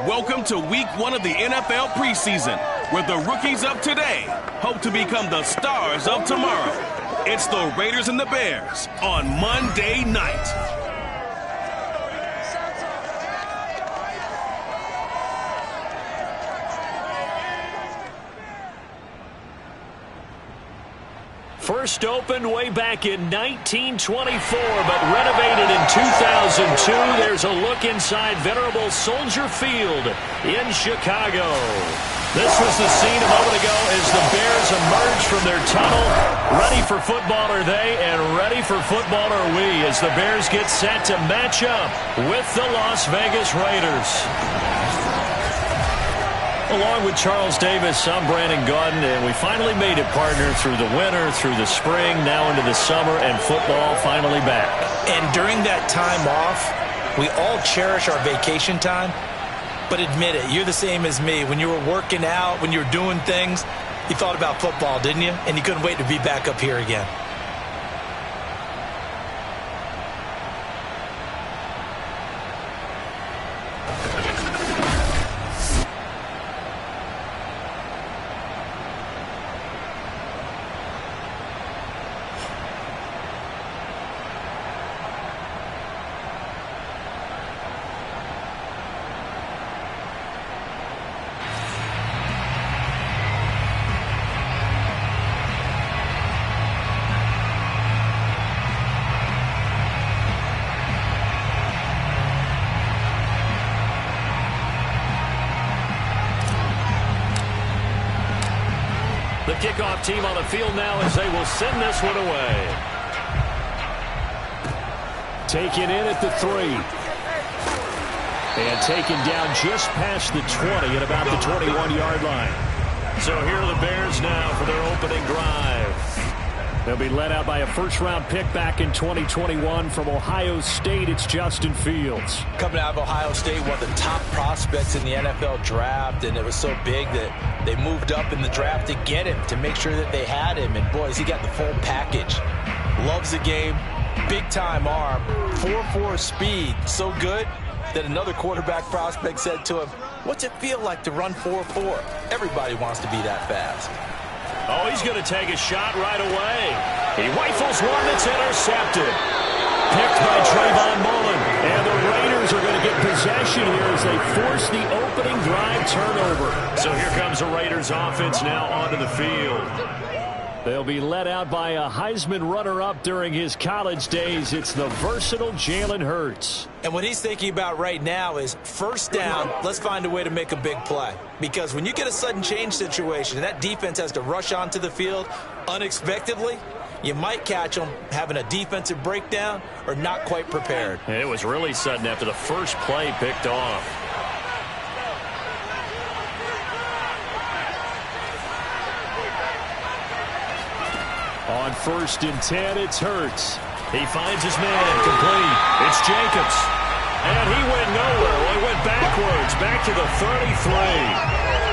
Welcome to Week 1 of the NFL preseason, where the rookies of today hope to become the stars of tomorrow. It's the Raiders and the Bears on Monday night. First opened way back in 1924, but renovated in 2002. There's a look inside venerable Soldier Field in Chicago. This was the scene a moment ago as the Bears emerge from their tunnel. Ready for football are they, and ready for football are we, as the Bears get set to match up with the Las Vegas Raiders. Along with Charles Davis, I'm Brandon Gaudin, and we finally made it, partner, through the winter, through the spring, now into the summer, and football finally back. And during that time off, we all cherish our vacation time, but admit it, you're the same as me. When you were working out, when you were doing things, you thought about football, didn't you? And you couldn't wait to be back up here again. The kickoff team on the field now as they will send this one away. Taken in at the 3. And taken down just past the 20 at about the 21-yard line. So here are the Bears now for their opening drive. They'll be led out by a first-round pick back in 2021 from Ohio State. It's Justin Fields. Coming out of Ohio State, one of the top prospects in the NFL draft, and it was so big that they moved up in the draft to get him, to make sure that they had him. And, boys, he got the full package. Loves the game, big-time arm, 4.4 speed, so good that another quarterback prospect said to him, "What's it feel like to run 4.4? Everybody wants to be that fast." Oh, he's going to take a shot right away. He rifles one that's intercepted. Picked by Trayvon Mullen. And the Raiders are going to get possession here as they force the opening drive turnover. So here comes the Raiders offense now onto the field. They'll be led out by a Heisman runner-up during his college days. It's the versatile Jalen Hurts. And what he's thinking about right now is first down, let's find a way to make a big play. Because when you get a sudden change situation and that defense has to rush onto the field unexpectedly, you might catch them having a defensive breakdown or not quite prepared. And it was really sudden after the first play picked off. On 1st and 10, it's Hurts. He finds his man, complete. It's Jacobs. And he went nowhere. Well, he went backwards, back to the 33.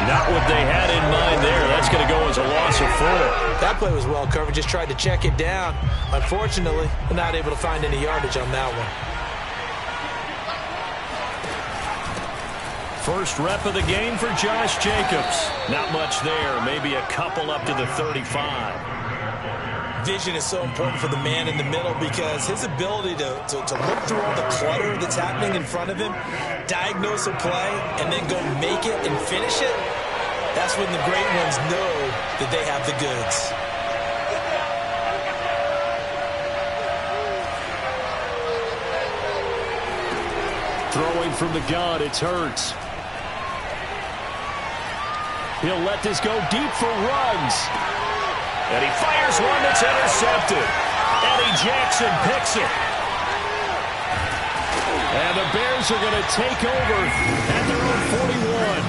Not what they had in mind there. That's going to go as a loss of 4. That play was well covered. Just tried to check it down. Unfortunately, not able to find any yardage on that one. First rep of the game for Josh Jacobs. Not much there. Maybe a couple up to the 35. Vision is so important for the man in the middle because his ability to look through all the clutter that's happening in front of him, diagnose a play, and then go make it and finish it, that's when the great ones know that they have the goods. Throwing from the gun, it's Hurts. He'll let this go deep for Ruggs. And he fires one that's intercepted. Eddie Jackson picks it. And the Bears are going to take over at their own 41.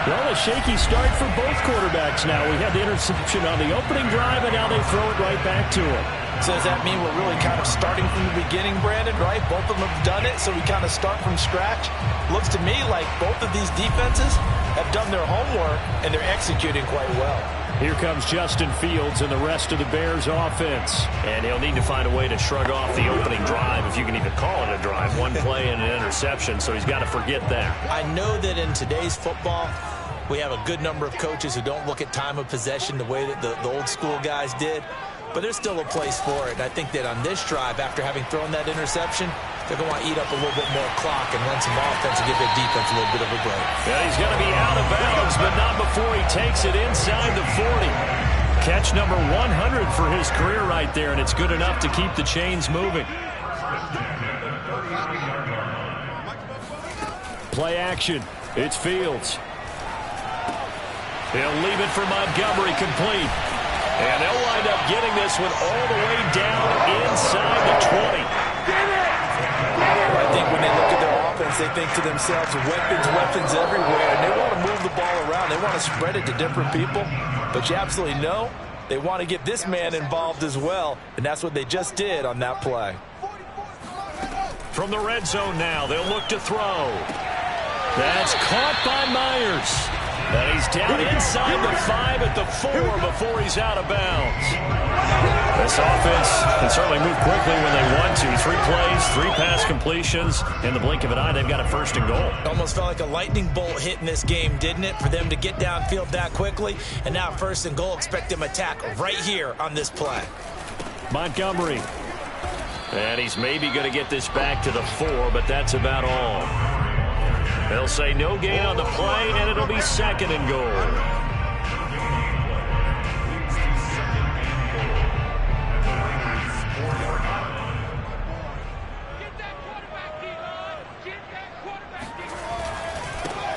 Well, a shaky start for both quarterbacks now. We had the interception on the opening drive, and now they throw it right back to him. So does that mean we're really kind of starting from the beginning, Brandon, right? Both of them have done it, so we kind of start from scratch. Looks to me like both of these defenses have done their homework, and they're executing quite well. Here comes Justin Fields and the rest of the Bears offense. And he'll need to find a way to shrug off the opening drive, if you can even call it a drive. One play and an interception, so he's got to forget that. I know that in today's football, we have a good number of coaches who don't look at time of possession the way that the old school guys did. But there's still a place for it. And I think that on this drive, after having thrown that interception, they're going to want to eat up a little bit more clock and run some offense and give their defense a little bit of a break. And he's going to be out of bounds, but not before he takes it inside the 40. Catch number 100 for his career right there, and it's good enough to keep the chains moving. Play action. It's Fields. He'll leave it for Montgomery complete. And they'll wind up getting this one all the way down inside the 20. I think when they look at their offense, they think to themselves, weapons everywhere, and they want to move the ball around. They want to spread it to different people. But you absolutely know they want to get this man involved as well, and that's what they just did on that play. From the red zone now, they'll look to throw. That's caught by Myers. And he's down inside the 5 at the 4 before he's out of bounds. This offense can certainly move quickly when they want to. 3 plays, 3 pass completions. In the blink of an eye, they've got a first and goal. It almost felt like a lightning bolt hit in this game, didn't it? For them to get downfield that quickly. And now first and goal, expect them to attack right here on this play. Montgomery. And he's maybe going to get this back to the 4, but that's about all. They'll say no gain on the play, and it'll be second and goal.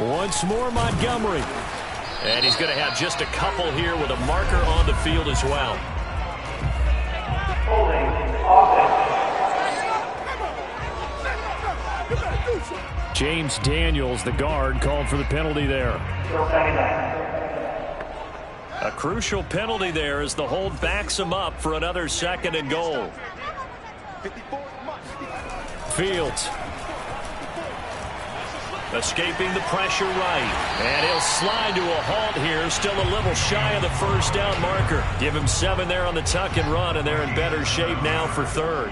Once more, Montgomery. And he's going to have just a couple here with a marker on the field as well. Holding offense. James Daniels, the guard, called for the penalty there. A crucial penalty there as the hold backs him up for another second and goal. Fields. Escaping the pressure right. And he'll slide to a halt here. Still a little shy of the first down marker. Give him 7 there on the tuck and run, and they're in better shape now for third.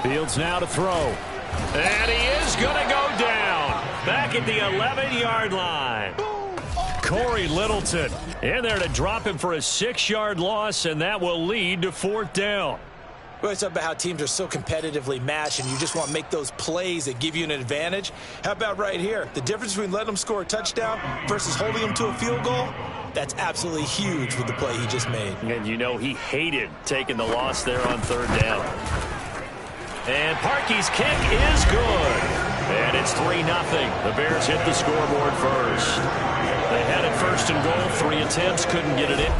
Fields now to throw. And he is going to go down. Back at the 11-yard line. Corey Littleton in there to drop him for a 6-yard loss, and that will lead to 4th down. We always talk about how teams are so competitively matched, and you just want to make those plays that give you an advantage. How about right here? The difference between letting them score a touchdown versus holding them to a field goal, that's absolutely huge with the play he just made. And you know he hated taking the loss there on 3rd down. And Parkey's kick is good. And it's 3-0. The Bears hit the scoreboard first. They had it first and goal. 3 attempts, couldn't get it in.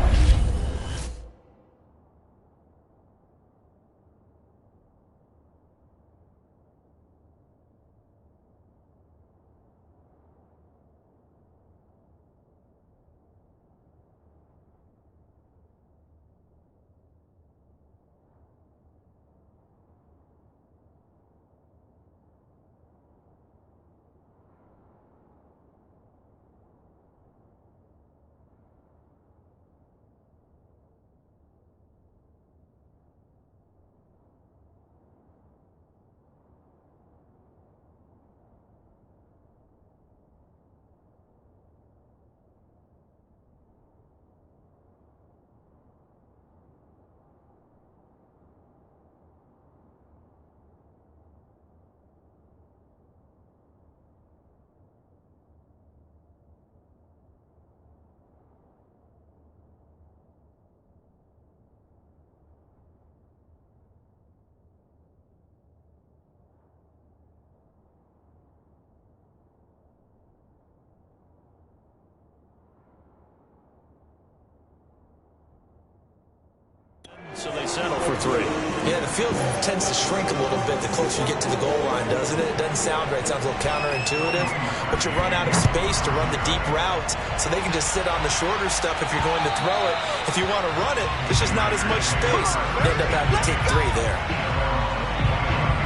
3. Yeah, the field tends to shrink a little bit the closer you get to the goal line, doesn't it? It doesn't sound right. It sounds a little counterintuitive. But you run out of space to run the deep routes, so they can just sit on the shorter stuff if you're going to throw it. If you want to run it, there's just not as much space. You end up having to take 3 there.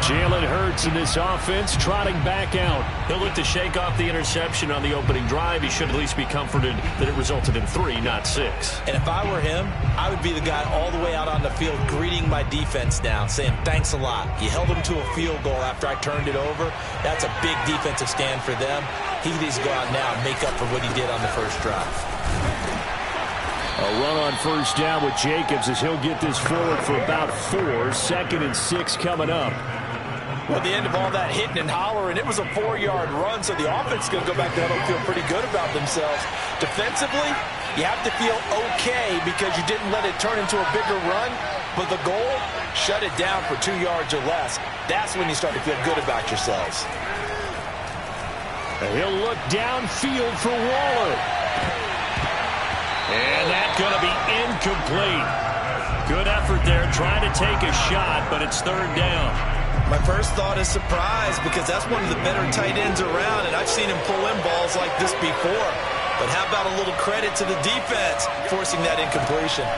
Jalen Hurts in this offense trotting back out. He'll look to shake off the interception on the opening drive. He should at least be comforted that it resulted in 3, not 6. And if I were him, I would be the guy all the way out on the field greeting my defense now, saying thanks a lot. You held them to a field goal after I turned it over. That's a big defensive stand for them. He needs to go out now and make up for what he did on the first drive. A run on first down with Jacobs as he'll get this forward for about 4. 2nd and 6 coming up. Well, at the end of all that hitting and hollering, it was a 4-yard run, so the offense is going to go back to huddle and feel pretty good about themselves. Defensively, you have to feel okay because you didn't let it turn into a bigger run, but the goal, shut it down for 2 yards or less. That's when you start to feel good about yourselves. He'll look downfield for Waller. And that's going to be incomplete. Good effort there, trying to take a shot, but it's 3rd down. My first thought is surprise because that's one of the better tight ends around, and I've seen him pull in balls like this before. But how about a little credit to the defense forcing that incompletion?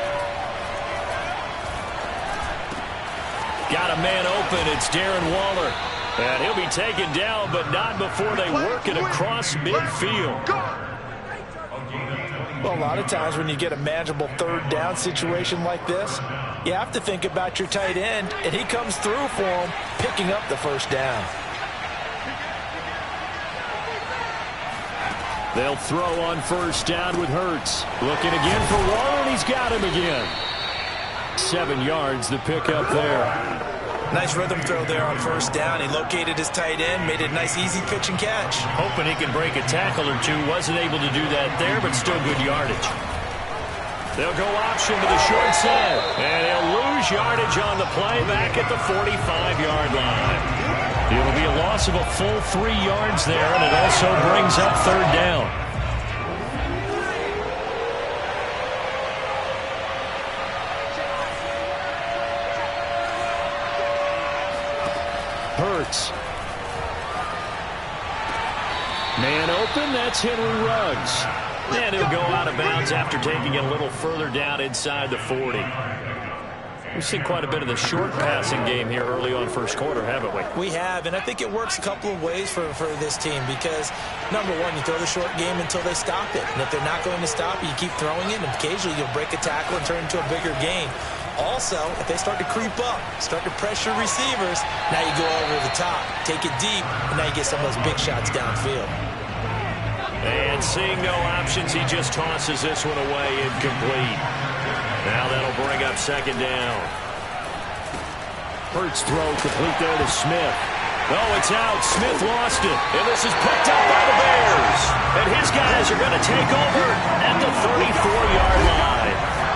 Got a man open. It's Darren Waller. And he'll be taken down, but not before they work it across midfield. Well, a lot of times when you get a manageable 3rd down situation like this, you have to think about your tight end, and he comes through for him, picking up the 1st down. They'll throw on first down with Hurts. Looking again for Waller, and he's got him again. 7 yards, the pickup there. Nice rhythm throw there on first down. He located his tight end, made it a nice easy pitch and catch. Hoping he can break a tackle or 2. Wasn't able to do that there, but still good yardage. They'll go option to the short side. And he'll lose yardage on the play back at the 45-yard line. It'll be a loss of a full 3 yards there, and it also brings up 3rd down. Hurts. Man open, that's Henry Ruggs. And he'll go out of bounds after taking it a little further down inside the 40. We've seen quite a bit of the short passing game here early on first quarter, haven't we? We have, and I think it works a couple of ways for this team because, number one, you throw the short game until they stop it. And if they're not going to stop it, you keep throwing it, and occasionally you'll break a tackle and turn it into a bigger game. Also, if they start to creep up, start to pressure receivers, now you go over the top, take it deep, and now you get some of those big shots downfield. And seeing no options, he just tosses this one away, incomplete. Now that'll bring up 2nd down. Hurts throw complete there to Smith. Oh, it's out. Smith lost it. And this is picked up by the Bears. And his guys are going to take over at the 34-yard line.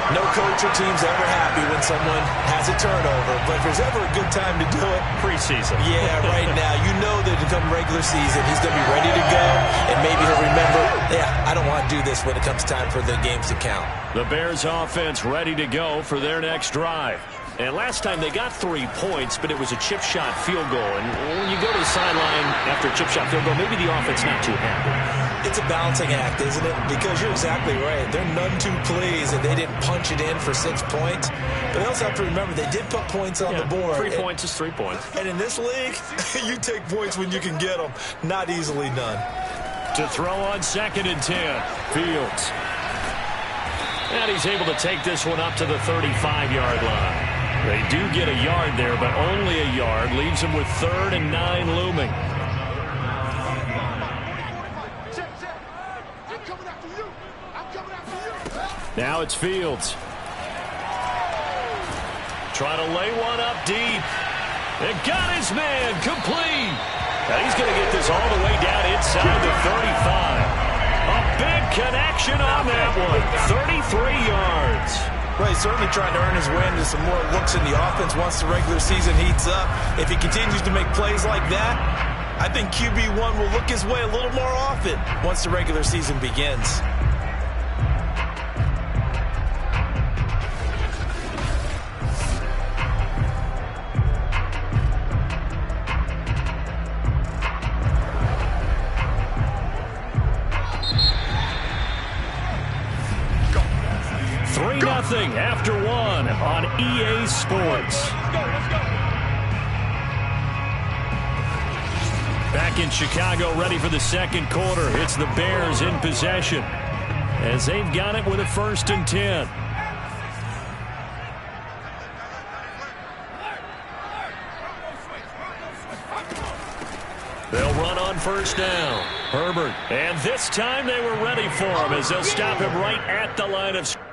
No coach or team's ever happy when someone has a turnover, but if there's ever a good time to do it, preseason. Yeah, right now. You know that come regular season, he's going to be ready to go, and maybe he'll remember, yeah, I don't want to do this when it comes time for the games to count. The Bears offense ready to go for their next drive. And last time they got 3 points, but it was a chip shot field goal. And when you go to the sideline after a chip shot field goal, maybe the offense not too happy. It's a balancing act, isn't it? Because you're exactly right. They're none too pleased that they didn't punch it in for 6 points. But they also have to remember they did put points on the board. 3 points is 3 points. And in this league, you take points when you can get them. Not easily done. To throw on 2nd and 10. Fields. And he's able to take this one up to the 35-yard line. They do get a yard there, but only a yard. Leaves them with 3rd and 9 looming. Now it's Fields. Trying to lay one up deep. And got his man complete. Now he's going to get this all the way down inside the 35. A big connection on that one. 33 yards. Well, he's certainly trying to earn his way into some more looks in the offense once the regular season heats up. If he continues to make plays like that, I think QB1 will look his way a little more often once the regular season begins. after one on EA Sports. Back in Chicago, ready for the second quarter. It's the Bears in possession as they've got it with a 1st and 10. They'll run on 1st down. Herbert. And this time they were ready for him as they'll stop him right at the line of scrimmage.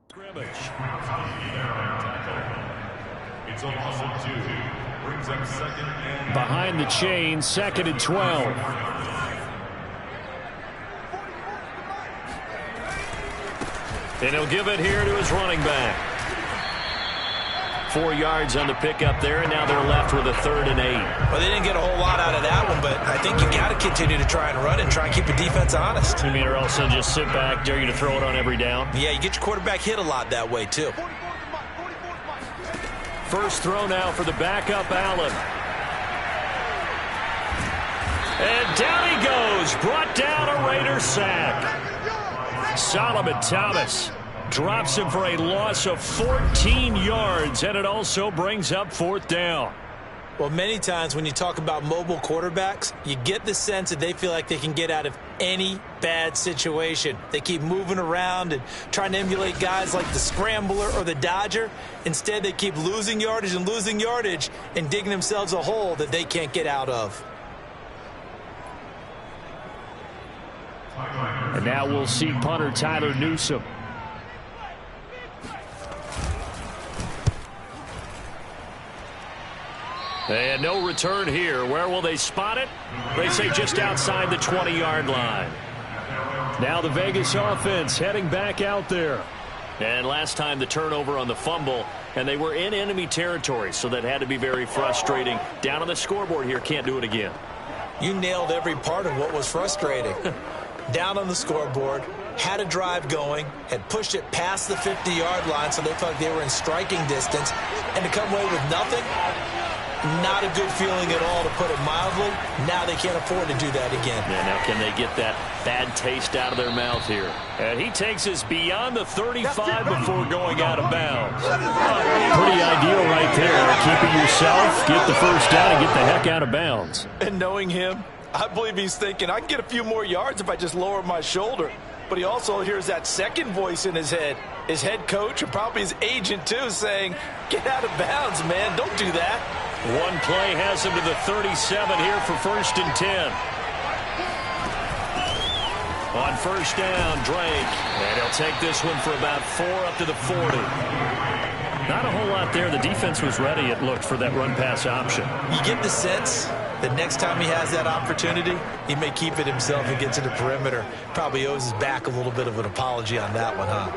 Scrimmage. It's a loss of 2. Brings up second and... Behind the chain, 2nd and 12. And he'll give it here to his running back. 4 yards on the pickup there, and now they're left with a 3rd and 8. Well, they didn't get a whole lot out of that one, but I think you got to continue to try and run and try and keep the defense honest. You mean, or else they'll just sit back, dare you to throw it on every down? Yeah, you get your quarterback hit a lot that way, too. First throw now for the backup, Allen. And down he goes. Brought down a Raider sack. Solomon Thomas drops him for a loss of 14 yards, and it also brings up 4th down. Well, many times when you talk about mobile quarterbacks, you get the sense that they feel like they can get out of any bad situation. They keep moving around and trying to emulate guys like the Scrambler or the Dodger. Instead, they keep losing yardage and digging themselves a hole that they can't get out of. And now we'll see punter Tyler Newsome. And no return here. Where will they spot it? They say just outside the 20-yard line. Now the Vegas offense heading back out there. And last time the turnover on the fumble, and they were in enemy territory, so that had to be very frustrating. Down on the scoreboard here, can't do it again. You nailed every part of what was frustrating. Down on the scoreboard, had a drive going, had pushed it past the 50-yard line, so they felt like they were in striking distance, and to come away with nothing, not a good feeling at all, to put it mildly. Now they can't afford to do that again. Yeah, now can they get that bad taste out of their mouth here? And he takes us beyond the 35 before going out of bounds. Pretty ideal right there. Keep it yourself, get the first down, and get the heck out of bounds. And knowing him, I believe he's thinking, I can get a few more yards if I just lower my shoulder. But he also hears that second voice in his head. His head coach and probably his agent, too, saying, get out of bounds, man. Don't do that. One play has him to the 37 here for 1st and 10. On 1st down, Drake. And he'll take this one for about 4 up to the 40. Not a whole lot there. The defense was ready, it looked, for that run-pass option. You get the sense that next time he has that opportunity, he may keep it himself and get to the perimeter. Probably owes his back a little bit of an apology on that one, huh?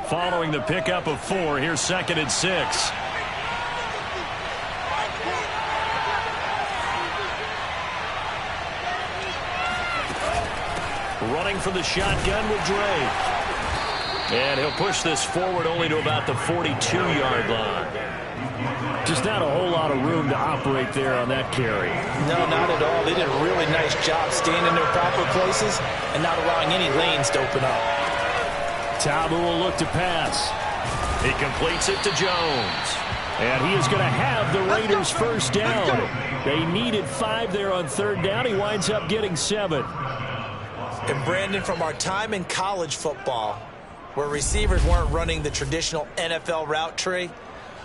Following the pickup of 4, here's 2nd and 6. Running for the shotgun with Drake. And he'll push this forward only to about the 42-yard line. Just not a whole lot of room to operate there on that carry. No, not at all. They did a really nice job staying in their proper places and not allowing any lanes to open up. Tabu will look to pass. He completes it to Jones. And he is going to have the Raiders' first down. They needed 5 there on 3rd down. He winds up getting 7. And Brandon, from our time in college football, where receivers weren't running the traditional NFL route tree,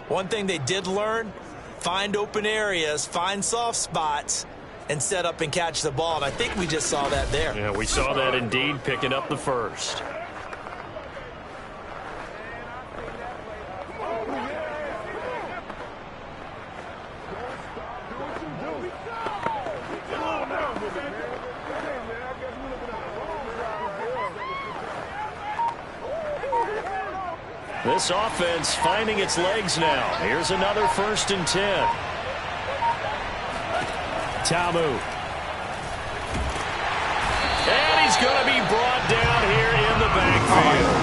one thing they did learn, find open areas, find soft spots, and set up and catch the ball. And I think we just saw that there. Yeah, we saw that indeed, picking up the first. This offense finding its legs now. Here's another 1st and 10. Tamu. And he's going to be brought down here in the backfield.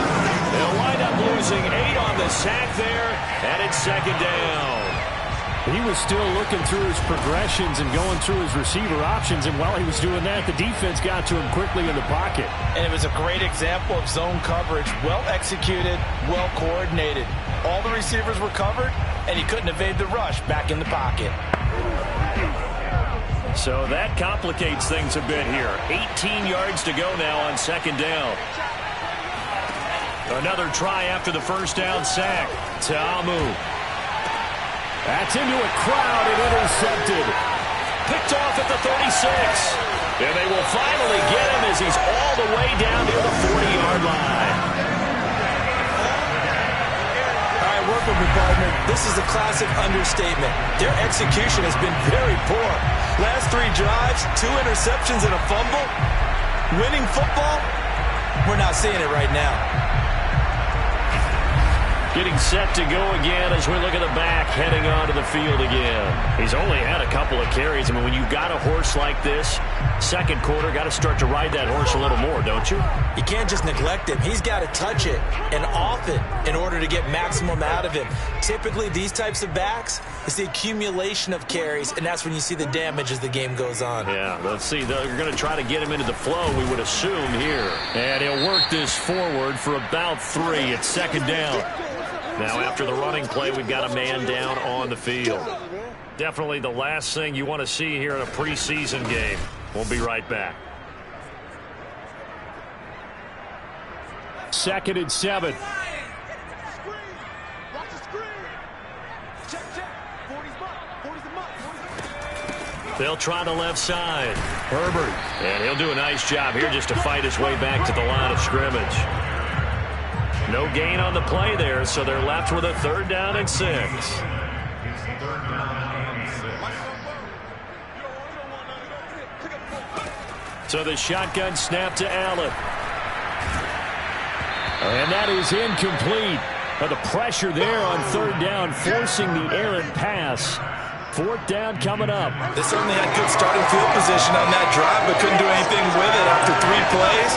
They'll wind up losing 8 on the sack there, and it's 2nd down. He was still looking through his progressions and going through his receiver options, and while he was doing that, the defense got to him quickly in the pocket. And it was a great example of zone coverage, well executed, well coordinated. All the receivers were covered, and he couldn't evade the rush back in the pocket. So that complicates things a bit here. 18 yards to go now on 2nd down. Another try after the 1st down sack. Tamu. That's into a crowd and intercepted. Picked off at the 36. And they will finally get him as he's all the way down near the 40-yard line. work with me, partner. This is a classic understatement. Their execution has been very poor. Last 3 drives, 2 interceptions and a fumble. Winning football? We're not seeing it right now. Getting set to go again as we look at the back, heading onto the field again. He's only had a couple of carries. I mean, when you've got a horse like this, second quarter, got to start to ride that horse a little more, don't you? You can't just neglect him. He's got to touch it and often in order to get maximum out of him. Typically, these types of backs, it's the accumulation of carries, and that's when you see the damage as the game goes on. Yeah, let's see. They're going to try to get him into the flow, we would assume here. And he'll work this forward for about 3. It's second down. Now, after the running play, we've got a man down on the field. Definitely the last thing you want to see here in a preseason game. We'll be right back. 2nd and 7. They'll try the left side. Herbert. And he'll do a nice job here just to fight his way back to the line of scrimmage. No gain on the play there, so they're left with a 3rd down and 6. So the shotgun snap to Allen. And that is incomplete. But the pressure there on 3rd down, forcing the errant pass. 4th down coming up. They certainly had good starting field position on that drive, but couldn't do anything with it after 3 plays.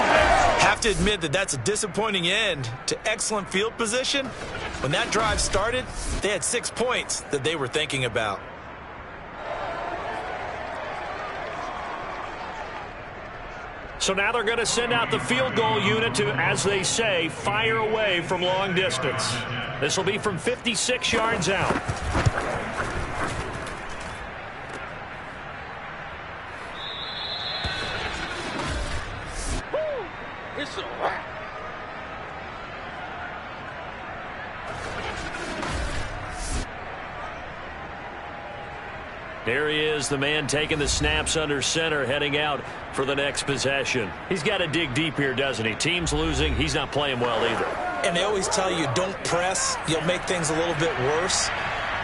Have to admit that that's a disappointing end to excellent field position. When that drive started, they had 6 points that they were thinking about. So now they're going to send out the field goal unit to, as they say, fire away from long distance. This will be from 56 yards out. It's a wrap. There he is, the man taking the snaps under center, heading out for the next possession. He's got to dig deep here, doesn't he? Team's losing. He's not playing well either. And they always tell you, don't press. You'll make things a little bit worse.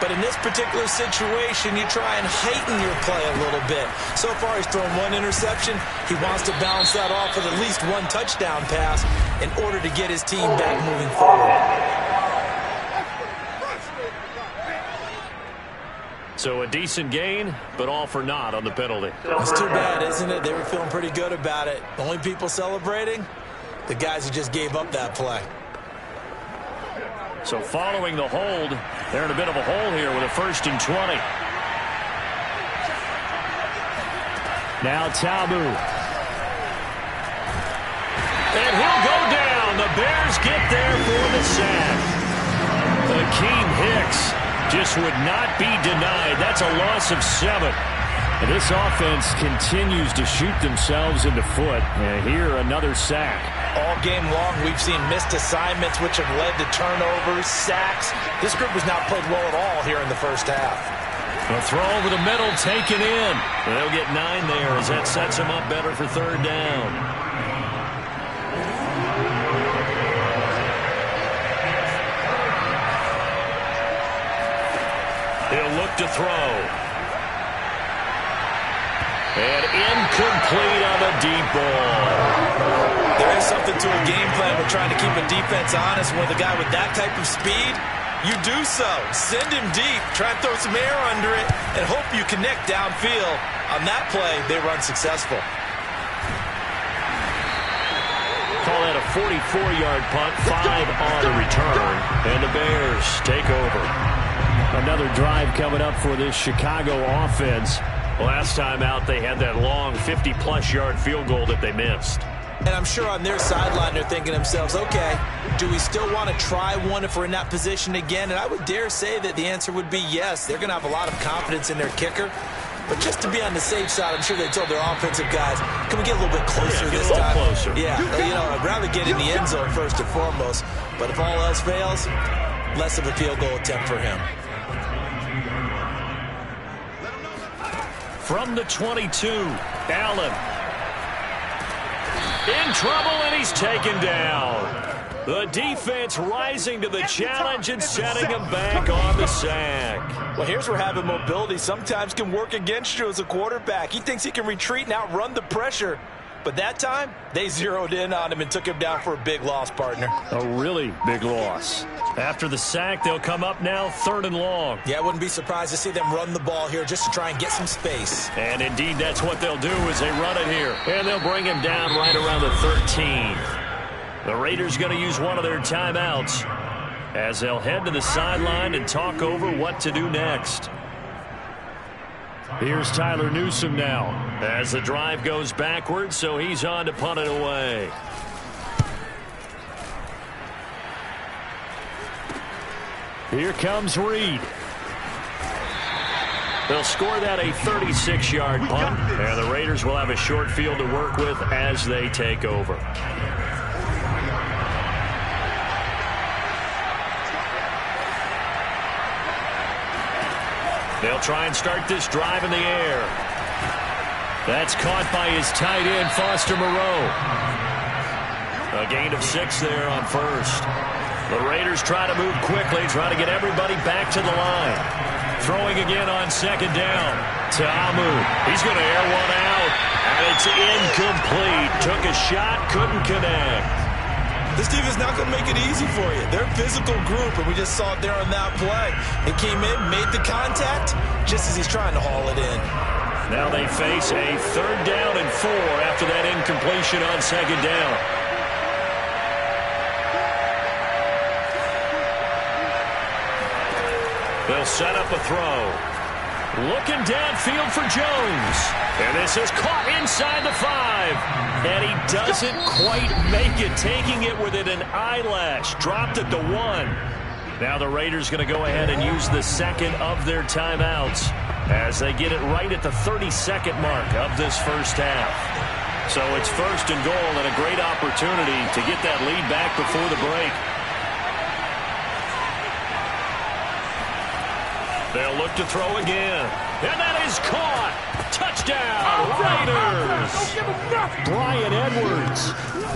But in this particular situation, you try and heighten your play a little bit. So far, he's thrown 1 interception. He wants to balance that off with at least 1 touchdown pass in order to get his team back moving forward. So a decent gain, but all for naught on the penalty. It's too bad, isn't it? They were feeling pretty good about it. The only people celebrating, the guys who just gave up that play. So following the hold, they're in a bit of a hole here with a 1st and 20. Now Tabu. And he'll go down. The Bears get there for the sack. Akeem Hicks just would not be denied. That's a loss of 7. And this offense continues to shoot themselves in the foot. And here, another sack. All game long, we've seen missed assignments, which have led to turnovers, sacks. This group has not played well at all here in the first half. A throw over the middle, taken in. And they'll get 9 there as that sets them up better for 3rd down. He'll look to throw. And incomplete on the deep ball. There is something to a game plan with trying to keep a defense honest. With a guy with that type of speed, you do so. Send him deep. Try and throw some air under it and hope you connect downfield. On that play, they run successful. Call that a 44-yard punt, 5 on the return. And the Bears take over. Another drive coming up for this Chicago offense. Last time out, they had that long 50-plus yard field goal that they missed. And I'm sure on their sideline, they're thinking to themselves, okay, do we still want to try one if we're in that position again? And I would dare say that the answer would be yes. They're going to have a lot of confidence in their kicker. But just to be on the safe side, I'm sure they told their offensive guys, can we get a little bit closer this time? Closer. Yeah, you know, I'd rather get in the end zone first and foremost. But if all else fails, less of a field goal attempt for him. From the 22, Allen. In trouble, and he's taken down. The defense rising to the challenge and setting him back on the sack. Well, here's where having mobility sometimes can work against you as a quarterback. He thinks he can retreat and outrun the pressure. But that time, they zeroed in on him and took him down for a big loss, partner. A really big loss. After the sack, they'll come up now 3rd and long. Yeah, I wouldn't be surprised to see them run the ball here just to try and get some space. And indeed, that's what they'll do as they run it here. And they'll bring him down right around the 13. The Raiders going to use one of their timeouts as they'll head to the sideline and talk over what to do next. Here's Tyler Newsome now as the drive goes backwards, so he's on to punt it away. Here comes Reed. They'll score that a 36-yard punt, and the Raiders will have a short field to work with as they take over. They'll try and start this drive in the air. That's caught by his tight end, Foster Moreau. A gain of 6 there on first. The Raiders try to move quickly, try to get everybody back to the line. Throwing again on 2nd down. Ta'amu. He's going to air one out, and it's incomplete. Took a shot, couldn't connect. This team is not going to make it easy for you. They're a physical group, and we just saw it there on that play. It came in, made the contact, just as he's trying to haul it in. Now they face a 3rd down and 4 after that incompletion on 2nd down. They'll set up a throw. Looking downfield for Jones. And this is caught inside the 5. And he doesn't quite make it, taking it within an eyelash. Dropped at the 1. Now the Raiders going to go ahead and use the 2nd of their timeouts as they get it right at the 32nd mark of this first half. So it's 1st and goal and a great opportunity to get that lead back before the break. They'll look to throw again. And that is caught. Touchdown, Raiders. Bryan Edwards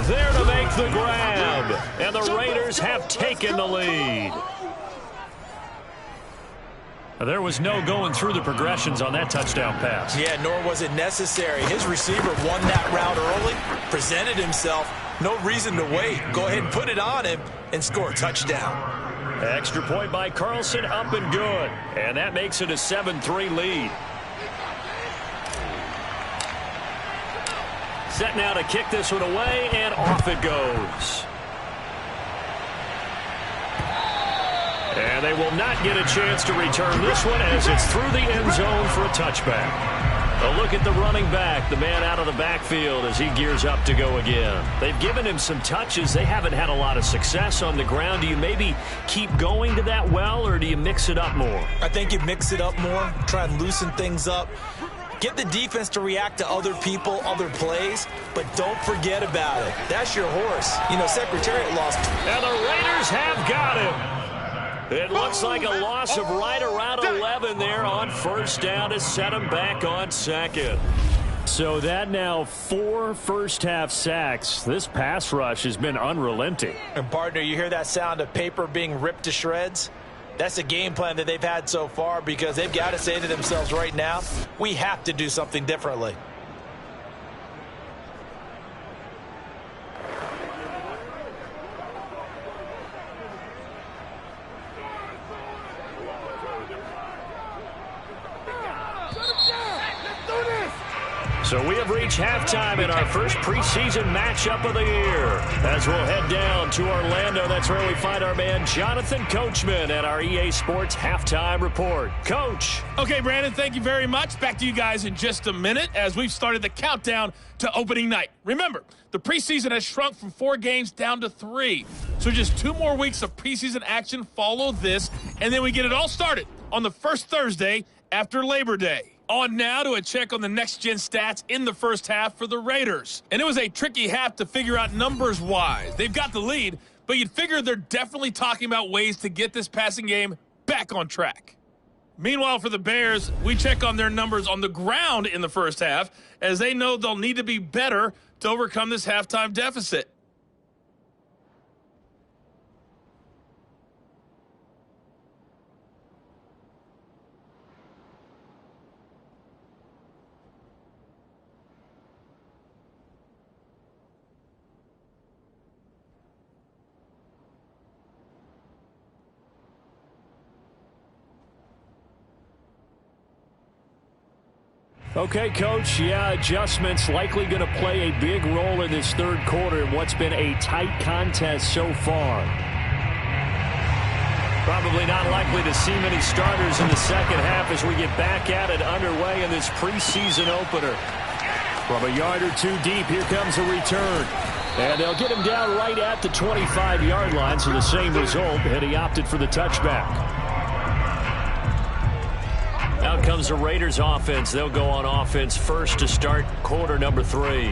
there to make the grab. And the Raiders have taken the lead. There was no going through the progressions on that touchdown pass. Yeah, nor was it necessary. His receiver won that route early, presented himself. No reason to wait. Go ahead and put it on him and score a touchdown. Extra point by Carlson, up and good. And that makes it a 7-3 lead. Set now to kick this one away, and off it goes. And they will not get a chance to return this one as it's through the end zone for a touchback. A look at the running back, the man out of the backfield as he gears up to go again. They've given him some touches. They haven't had a lot of success on the ground. Do you maybe keep going to that well, or do you mix it up more? I think you mix it up more, try and loosen things up. Get the defense to react to other people, other plays, but don't forget about it. That's your horse. You know, Secretariat lost. And the Raiders have got him. It looks like a loss of right around 11 there on 1st down to set him back on 2nd. So that now 4 first-half sacks. This pass rush has been unrelenting. And, partner, you hear that sound of paper being ripped to shreds? That's a game plan that they've had so far because they've got to say to themselves right now, we have to do something differently. So we have reached halftime in our first preseason matchup of the year. As we'll head down to Orlando, that's where we find our man Jonathan Coachman at our EA Sports Halftime Report. Coach. Okay, Brandon, thank you very much. Back to you guys in just a minute as we've started the countdown to opening night. Remember, the preseason has shrunk from 4 games down to 3. So just 2 more weeks of preseason action follow this, and then we get it all started on the first Thursday after Labor Day. On now to a check on the next-gen stats in the first half for the Raiders. And it was a tricky half to figure out numbers-wise. They've got the lead, but you'd figure they're definitely talking about ways to get this passing game back on track. Meanwhile, for the Bears, we check on their numbers on the ground in the first half, as they know they'll need to be better to overcome this halftime deficit. Okay, Coach, yeah, adjustments likely going to play a big role in this third quarter in what's been a tight contest so far. Probably not likely to see many starters in the second half as we get back at it underway in this preseason opener. From a yard or two deep, here comes a return. And they'll get him down right at the 25-yard line, so the same result, and he opted for the touchback. Out comes the Raiders offense. They'll go on offense first to start quarter number 3.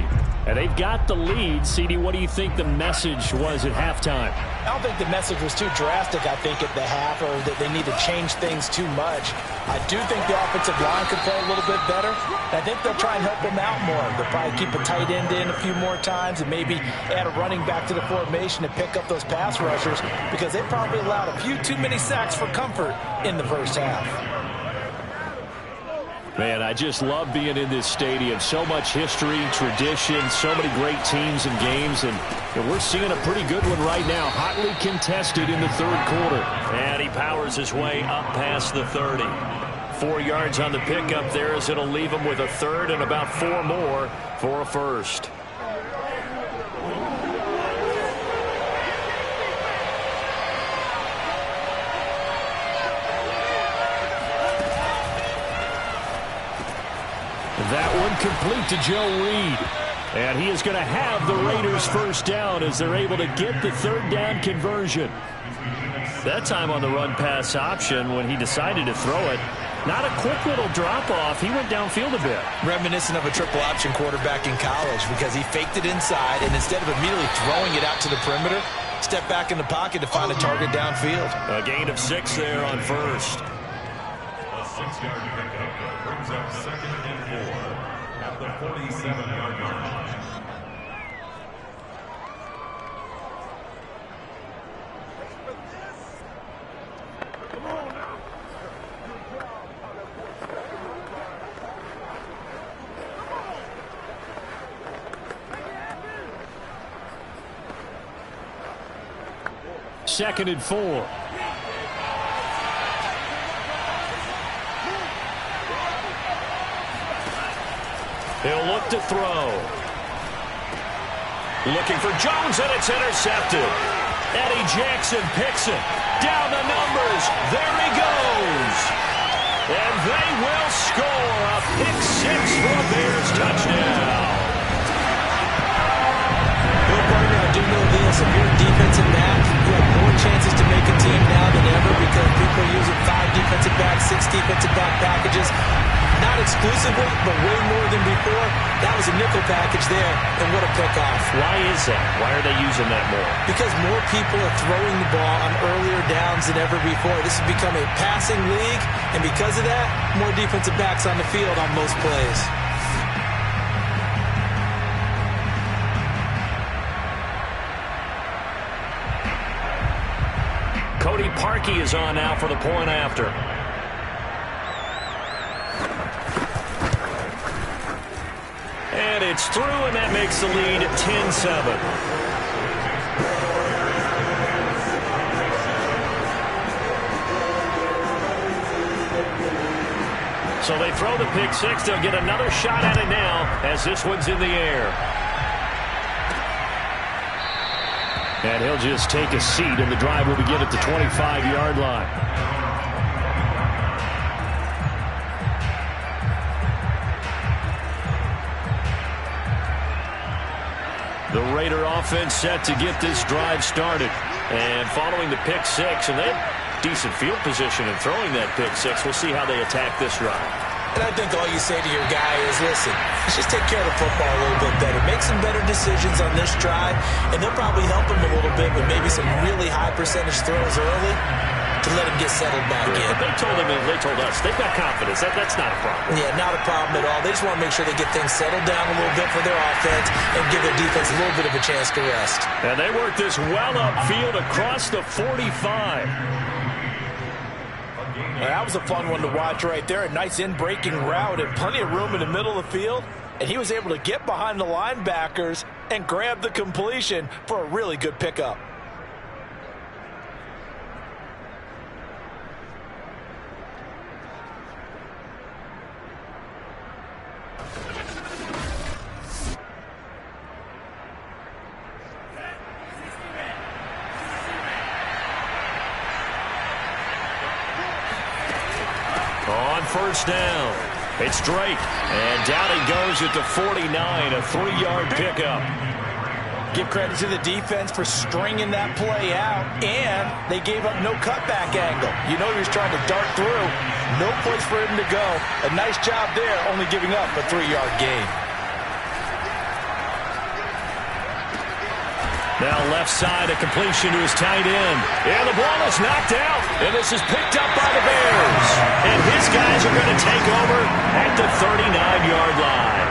And they've got the lead. CD, what do you think the message was at halftime? I don't think the message was too drastic, I think, at the half, or that they need to change things too much. I do think the offensive line could play a little bit better. I think they'll try and help them out more. They'll probably keep a tight end in a few more times and maybe add a running back to the formation to pick up those pass rushers, because they probably allowed a few too many sacks for comfort in the first half. Man, I just love being in this stadium. So much history, tradition, so many great teams and games, and we're seeing a pretty good one right now. Hotly contested in the third quarter. And he powers his way up past the 30. 4 yards on the pickup there as it'll leave him with a third and about 4 more for a first. That one complete to Joe Reed. And he is going to have the Raiders first down as they're able to get the third down conversion. That time on the run pass option when he decided to throw it. Not a quick little drop off. He went downfield a bit. Reminiscent of a triple option quarterback in college, because he faked it inside, and instead of immediately throwing it out to the perimeter, stepped back in the pocket to find a target downfield. A gain of 6 there on first. A 6-yard pickup brings up 2nd and 4 at the 47-yard line. Second and 4. He'll look to throw. Looking for Jones, and it's intercepted. Eddie Jackson picks it. Down the numbers. There he goes. And they will score a pick-6 for a Bears touchdown. Bill Barner, I do know this. If you're a defensive back, you have more chances to make a team now than ever, because people are using 5 defensive backs, 6 defensive back packages. Not exclusively, but way more than before. That was a nickel package there, and what a pickoff. Why is that? Why are they using that more? Because more people are throwing the ball on earlier downs than ever before. This has become a passing league, and because of that, more defensive backs on the field on most plays. Cody Parkey is on now for the point after. And it's through, and that makes the lead 10-7. So they throw the pick-6. They'll get another shot at it now as this one's in the air. And he'll just take a seat, and the drive will begin at the 25-yard line. The Raider offense set to get this drive started. And following the pick-6, and they have decent field position in throwing that pick-6. We'll see how they attack this drive. And I think all you say to your guy is, listen, let's just take care of the football a little bit better. Make some better decisions on this drive, and they'll probably help him a little bit with maybe some really high percentage throws early to let him get settled back in. But they told us, they've got confidence. That's not a problem. Yeah, not a problem at all. They just want to make sure they get things settled down a little bit for their offense and give their defense a little bit of a chance to rest. And they work this well upfield across the 45. Well, that was a fun one to watch right there. A nice in-breaking route and plenty of room in the middle of the field. And he was able to get behind the linebackers and grab the completion for a really good pickup. first down. It's Drake, and down he goes at the 49, a 3-yard pickup. Give credit to the defense for stringing that play out, and they gave up no cutback angle. You know he was trying to dart through. No place for him to go. A nice job there, only giving up a 3-yard gain. Now left side, a completion to his tight end. And the ball is knocked out, and this is picked up by the Bears. And his guys are going to take over at the 39-yard line.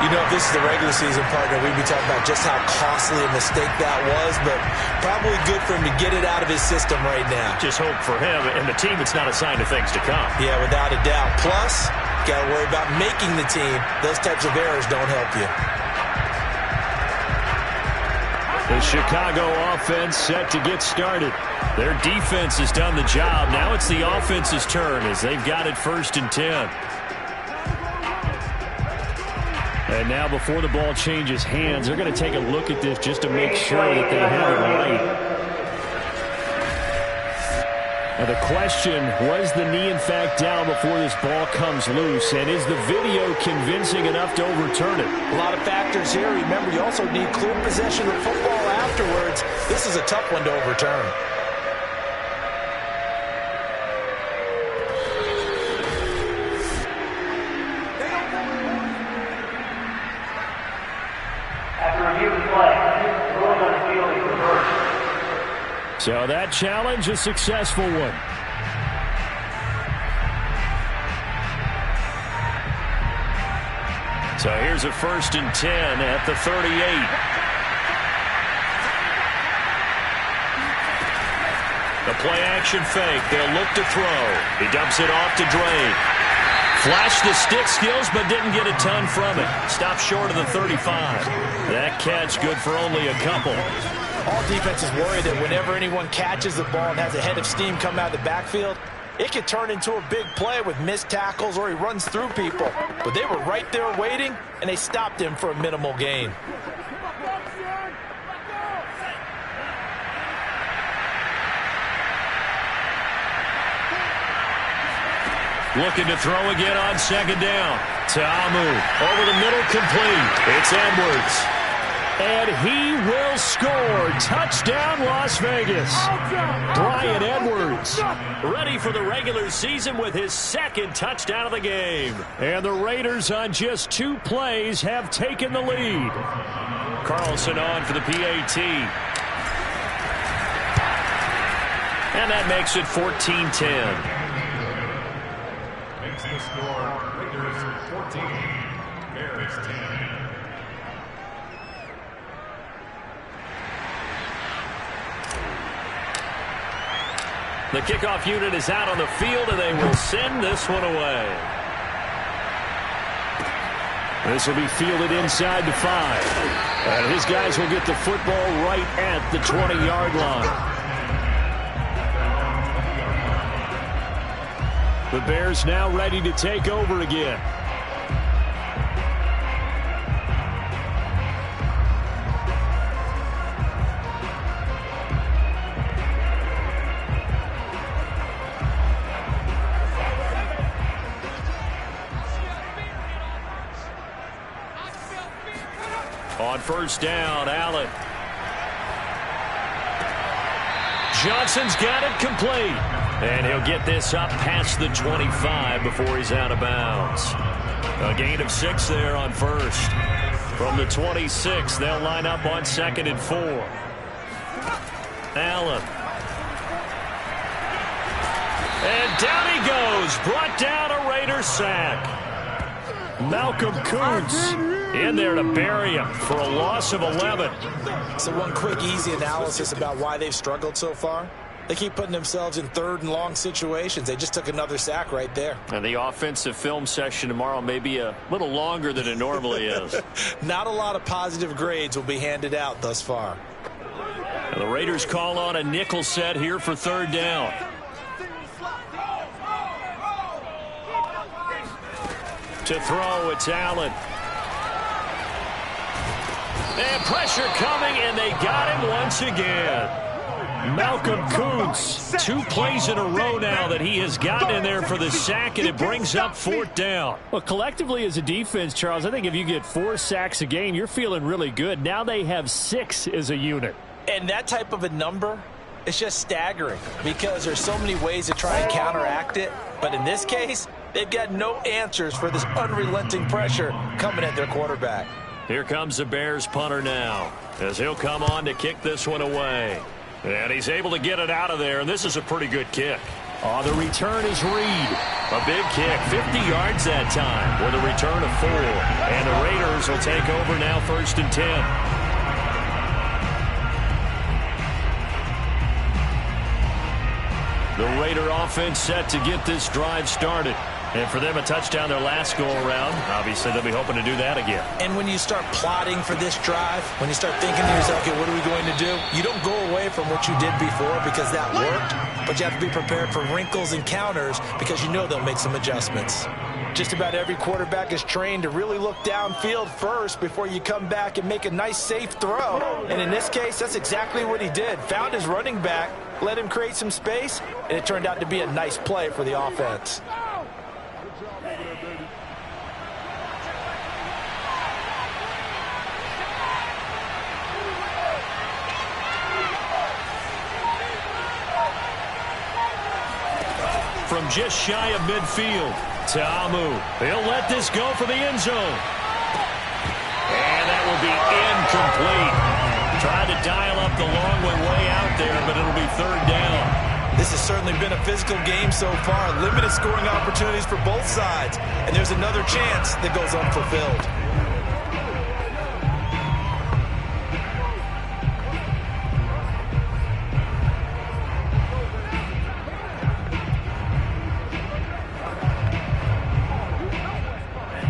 You know, if this is the regular season, partner, we'd be talking about just how costly a mistake that was, but probably good for him to get it out of his system right now. Just hope for him and the team it's not a sign of things to come. Yeah, without a doubt. Plus, got to worry about making the team. Those types of errors don't help you. The Chicago offense set to get started. Their defense has done the job. Now it's the offense's turn as they've got it 1st and 10. And now before the ball changes hands, they're going to take a look at this just to make sure that they have it right. Now the question, was the knee in fact down before this ball comes loose? And is the video convincing enough to overturn it? A lot of factors here. Remember, you also need clear possession of football afterwards. This is a tough one to overturn. So that challenge, a successful one. So here's a 1st and 10 at the 38. The play action fake. They'll look to throw. He dumps it off to Drake. Flashed the stick skills, but didn't get a ton from it. Stopped short of the 35. That catch good for only a couple. All defenses worry that whenever anyone catches the ball and has a head of steam come out of the backfield, it could turn into a big play with missed tackles or he runs through people. But they were right there waiting, and they stopped him for a minimal gain. Looking to throw again on 2nd down. Ta'amu over the middle, complete. It's Edwards. And he will score. Touchdown, Las Vegas. Bryan Edwards ready for the regular season with his 2nd touchdown of the game. And the Raiders on just 2 plays have taken the lead. Carlson on for the PAT. And that makes it 14-10. Makes the score Raiders 14, Bears 10. The kickoff unit is out on the field, and they will send this one away. This will be fielded inside the 5. And his guys will get the football right at the 20-yard line. The Bears now ready to take over again. On 1st down, Allen. Johnson's got it complete. And he'll get this up past the 25 before he's out of bounds. A gain of 6 there on 1st. From the 26, they'll line up on 2nd and 4. Allen. And down he goes. Brought down a Raider sack. Malcolm Kuntz in there to bury him for a loss of 11. So one quick, easy analysis about why they've struggled so far. They keep putting themselves in 3rd and long situations. They just took another sack right there. And the offensive film session tomorrow may be a little longer than it normally is. Not a lot of positive grades will be handed out thus far. And the Raiders call on a nickel set here for 3rd down. To throw, it's Allen. And pressure coming, and they got him once again. Malcolm Kuntz, 2 plays in a row now that he has gotten in there for the sack, and it brings up 4th down. Well, collectively as a defense, Charles, I think if you get 4 sacks a game, you're feeling really good. Now they have 6 as a unit. And that type of a number, it's just staggering because there's so many ways to try and counteract it. But in this case, they've got no answers for this unrelenting pressure coming at their quarterback. Here comes the Bears punter now as he'll come on to kick this one away. And he's able to get it out of there, and this is a pretty good kick. Oh, the return is Reed. A big kick, 50 yards that time with a return of 4. And the Raiders will take over now 1st and 10. The Raider offense set to get this drive started. And for them, a touchdown their last go-around. Obviously, they'll be hoping to do that again. And when you start plotting for this drive, when you start thinking to yourself, okay, what are we going to do? You don't go away from what you did before because that worked, but you have to be prepared for wrinkles and counters because you know they'll make some adjustments. Just about every quarterback is trained to really look downfield first before you come back and make a nice, safe throw. And in this case, that's exactly what he did. Found his running back, let him create some space, and it turned out to be a nice play for the offense. From just shy of midfield, Ta'amu. He'll let this go for the end zone. And that will be incomplete. Tried to dial up the long way out there, but it'll be 3rd down. This has certainly been a physical game so far. Limited scoring opportunities for both sides. And there's another chance that goes unfulfilled.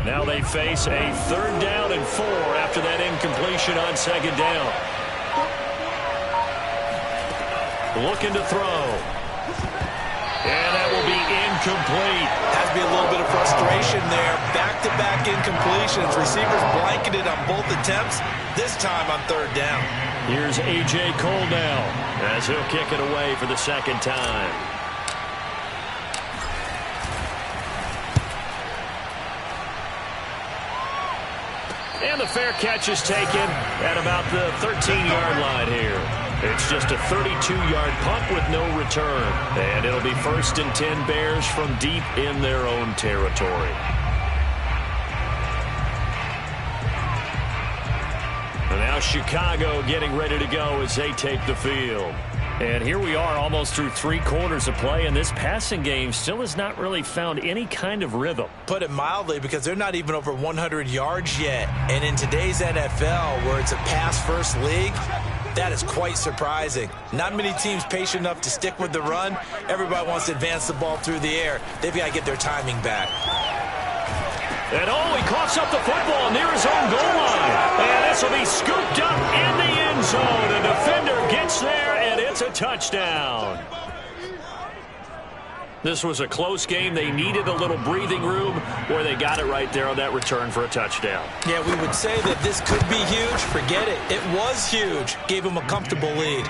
Now they face a 3rd down and 4 after that incompletion on 2nd down. Looking to throw. And that will be incomplete. Has to be a little bit of frustration there. Back-to-back incompletions. Receivers blanketed on both attempts, this time on 3rd down. Here's A.J. Cole now as he'll kick it away for the 2nd time. And the fair catch is taken at about the 13-yard line here. It's just a 32-yard punt with no return. And it'll be 1st and 10 Bears from deep in their own territory. And now Chicago getting ready to go as they take the field. And here we are almost through 3 quarters of play, and this passing game still has not really found any kind of rhythm. Put it mildly, because they're not even over 100 yards yet. And in today's NFL, where it's a pass-first league, that is quite surprising. Not many teams patient enough to stick with the run. Everybody wants to advance the ball through the air. They've got to get their timing back. And he coughs up the football near his own goal line. And this will be scooped up in the end zone. The defender gets there, and it's a touchdown. This was a close game. They needed a little breathing room, where they got it right there on that return for a touchdown. Yeah, we would say that this could be huge. Forget it. It was huge. Gave them a comfortable lead.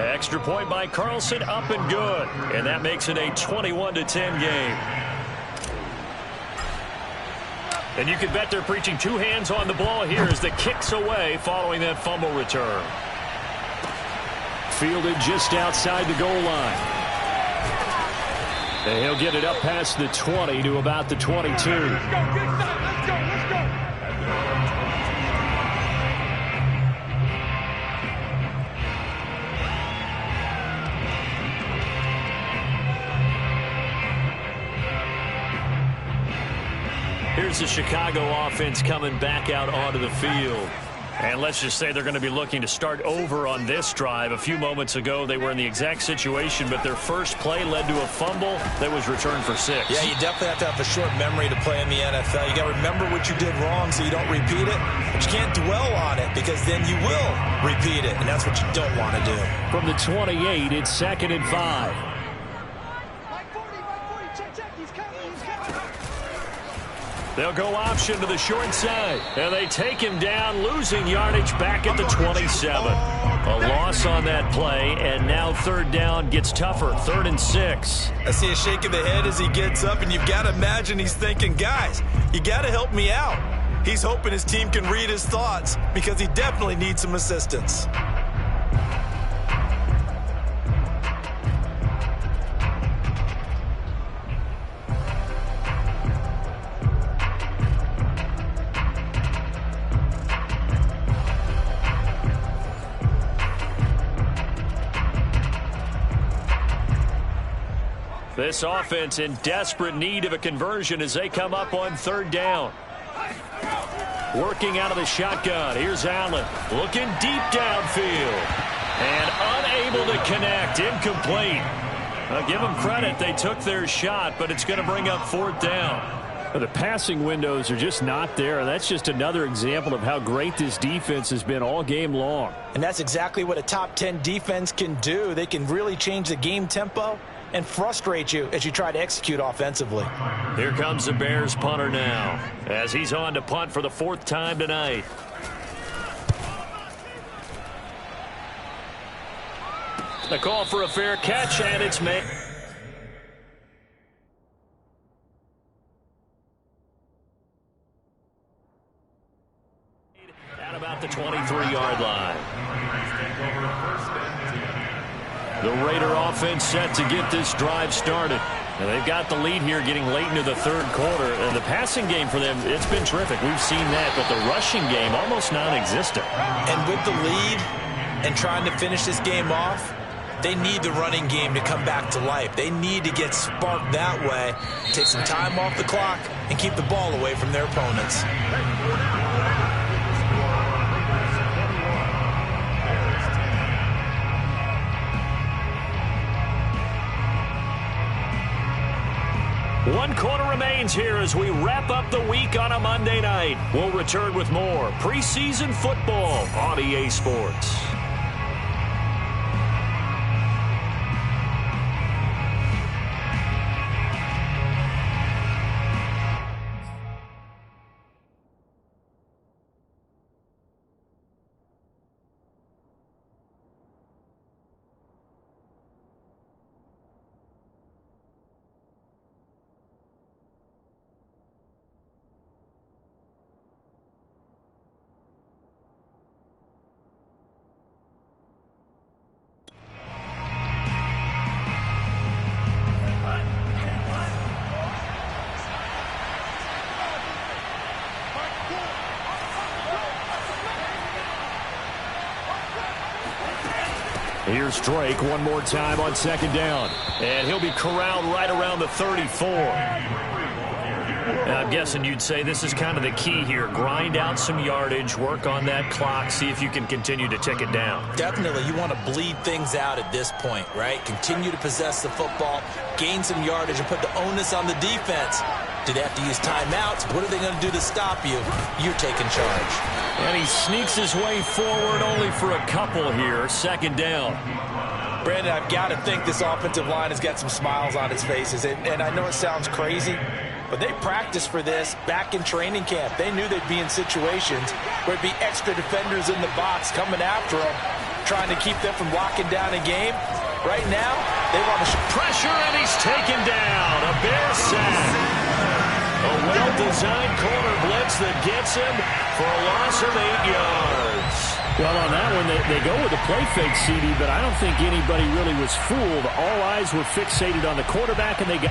Extra point by Carlson, up and good. And that makes it a 21-10 game. And you can bet they're preaching 2 hands on the ball here as the kick's away following that fumble return. Fielded just outside the goal line. And he'll get it up past the 20 to about the 22. Let's go. Here's the Chicago offense coming back out onto the field. And let's just say they're going to be looking to start over on this drive. A few moments ago, they were in the exact situation, but their first play led to a fumble that was returned for 6. Yeah, you definitely have to have a short memory to play in the NFL. You got to remember what you did wrong so you don't repeat it, but you can't dwell on it because then you will repeat it, and that's what you don't want to do. From the 28, it's 2nd and 5. They'll go option to the short side. And they take him down, losing yardage back at the 27. A loss on that play, and now third down gets tougher. 3rd and 6. I see a shake of the head as he gets up, and you've got to imagine he's thinking, guys, you got to help me out. He's hoping his team can read his thoughts because he definitely needs some assistance. This offense in desperate need of a conversion as they come up on 3rd down. Working out of the shotgun. Here's Allen looking deep downfield. And unable to connect. Incomplete. Give them credit. They took their shot, but it's going to bring up 4th down. The passing windows are just not there. That's just another example of how great this defense has been all game long. And that's exactly what a top 10 defense can do. They can really change the game tempo and frustrate you as you try to execute offensively. Here comes the Bears punter now as he's on to punt for the 4th time tonight. The call for a fair catch, and it's made. At about the 23-yard line. The Raider offense set to get this drive started. And they've got the lead here getting late into the 3rd quarter. And the passing game for them, it's been terrific. We've seen that, but the rushing game almost non-existent. And with the lead and trying to finish this game off, they need the running game to come back to life. They need to get sparked that way, take some time off the clock, and keep the ball away from their opponents. One quarter remains here as we wrap up the week on a Monday night. We'll return with more preseason football on EA Sports. Here's Drake one more time on 2nd down. And he'll be corralled right around the 34. And I'm guessing you'd say this is kind of the key here. Grind out some yardage, work on that clock, see if you can continue to tick it down. Definitely, you want to bleed things out at this point, right? Continue to possess the football, gain some yardage, and put the onus on the defense. Do they have to use timeouts? What are they going to do to stop you? You're taking charge. And he sneaks his way forward only for a couple here. 2nd down. Brandon, I've got to think this offensive line has got some smiles on its faces. And I know it sounds crazy, but they practiced for this back in training camp. They knew they'd be in situations where it'd be extra defenders in the box coming after them, trying to keep them from locking down a game. Right now, they want to pressure, and he's taken down. A Bear sack. A well-designed corner blitz that gets him for a loss of 8 yards. Well, on that one, they go with a play fake, CD, but I don't think anybody really was fooled. All eyes were fixated on the quarterback, and they got...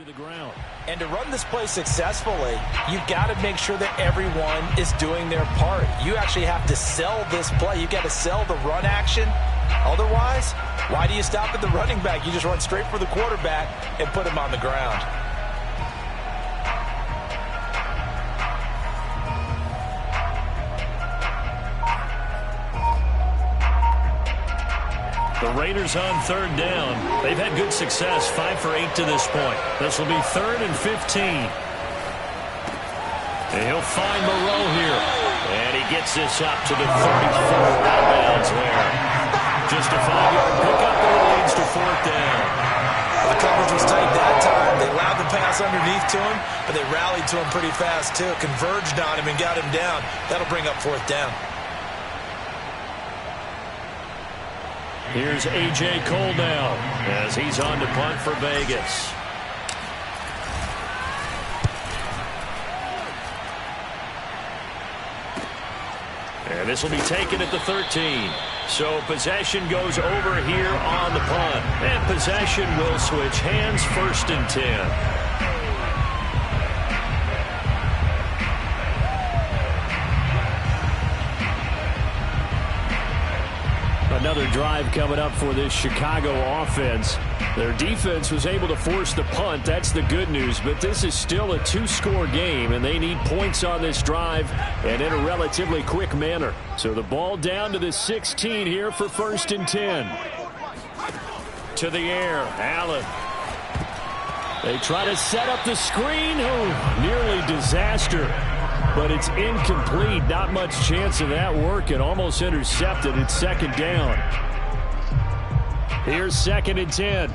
to the ground. And to run this play successfully, you've got to make sure that everyone is doing their part. You actually have to sell this play. You've got to sell the run action. Otherwise, why do you stop at the running back? You just run straight for the quarterback and put him on the ground. The Raiders on third down. They've had good success, 5 for 8 to this point. This will be 3rd and 15. And he'll find Moreau here. And he gets this up to the 34 out of bounds there. Just a 5-yard pickup, and it leads to 4th down. Well, the coverage was tight that time. They allowed the pass underneath to him, but they rallied to him pretty fast, too. Converged on him and got him down. That'll bring up 4th down. Here's A.J. Cole now as he's on to punt for Vegas. And this will be taken at the 13. So possession goes over here on the punt. And possession will switch hands, 1st and 10. Another drive coming up for this Chicago offense. Their defense was able to force the punt. That's the good news. But this is still a 2-score game, and they need points on this drive and in a relatively quick manner. So the ball down to the 16 here for 1st and 10. To the air, Allen. They try to set up the screen. Oh, nearly disaster. But it's incomplete. Not much chance of that working. Almost intercepted. It's 2nd down. Here's 2nd and 10.